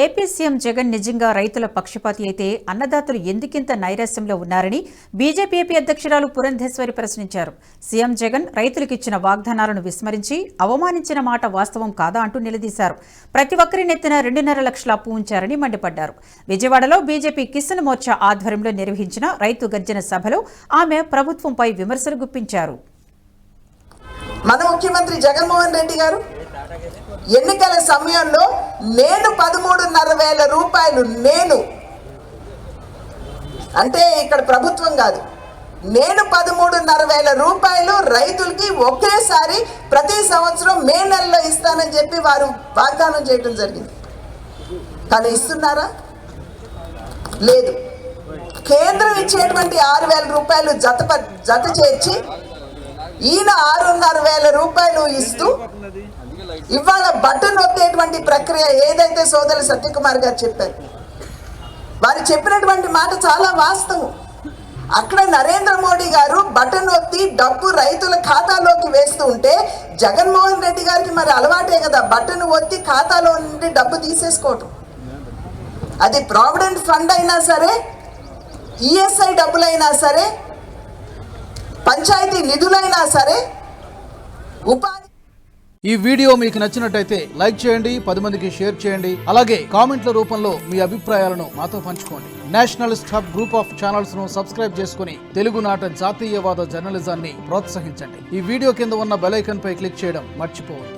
AP CM Jagan నిజంగా రైతుల పక్షపాతి అయితే అన్నదాతలు ఎందుకింత నైరాశ్యంలో ఉన్నారని బీజేపీ ఏపీ అధ్యక్షురాలు పురంధేశ్వరి ప్రశ్నించారు. సీఎం జగన్ రైతులకిచ్చిన వాగ్దానాలను విస్మరించి అవమానించిన మాట వాస్తవం కాదా అంటూ నిలదీశారు. ప్రతి ఒక్కరి నెత్తిన 2.5 లక్షల అప్పు ఉంచారని మండిపడ్డారు. విజయవాడలో బీజేపీ కిసాన్ మోర్చా ఆధ్వర్యంలో నిర్వహించిన రైతు గర్జన సభలో ఆమె ప్రభుత్వంపై విమర్శలు గుప్పించారు. మన ముఖ్యమంత్రి జగన్మోహన్ రెడ్డి గారు ఎన్నికల సమయంలో నేను 13,500 రూపాయలు అంటే ఇక్కడ ప్రభుత్వం కాదు, నేను 13,500 రూపాయలు రైతులకి ఒకేసారి ప్రతి సంవత్సరం మే నెలలో ఇస్తానని చెప్పి వారు వాగ్దానం చేయడం జరిగింది. కానీ ఇస్తున్నారా? లేదు. కేంద్రం ఇచ్చేటువంటి 6,000 రూపాయలు జత చేర్చి ఈయన 6,500 రూపాయలు ఇస్తూ ఇవాళ బటన్ నొక్కేటువంటి ప్రక్రియ ఏదైతే సోదరు సత్యకుమార్ గారు చెప్పారు, వారు చెప్పినటువంటి మాట చాలా వాస్తవం. అక్కడ నరేంద్ర మోడీ గారు బటన్ నొక్కి డబ్బు రైతుల ఖాతాలోకి వేస్తూ ఉంటే జగన్మోహన్ రెడ్డి గారికి మరి అలవాటే కదా బటన్ ఒత్తి ఖాతాలో నుండి డబ్బు తీసేసుకోవటం. అది ప్రావిడెంట్ ఫండ్ అయినా సరే, ఈఎస్ఐ డబ్బులైనా సరే, పంచాయతీ నిధులైనా సరే, ఉపాధి. ఈ వీడియో మీకు నచ్చినట్టయితే లైక్ చేయండి, 10 మందికి షేర్ చేయండి. అలాగే కామెంట్ల రూపంలో మీ అభిప్రాయాలను మాతో పంచుకోండి. Nationalist hub group of channels ను సబ్స్క్రైబ్ చేసుకుని తెలుగునాట జాతీయవాద జర్నలిజాన్ని ప్రోత్సహించండి. ఈ వీడియో కింద ఉన్న బెల్ ఐకాన్ పై క్లిక్ చేయడం మర్చిపోవద్దు.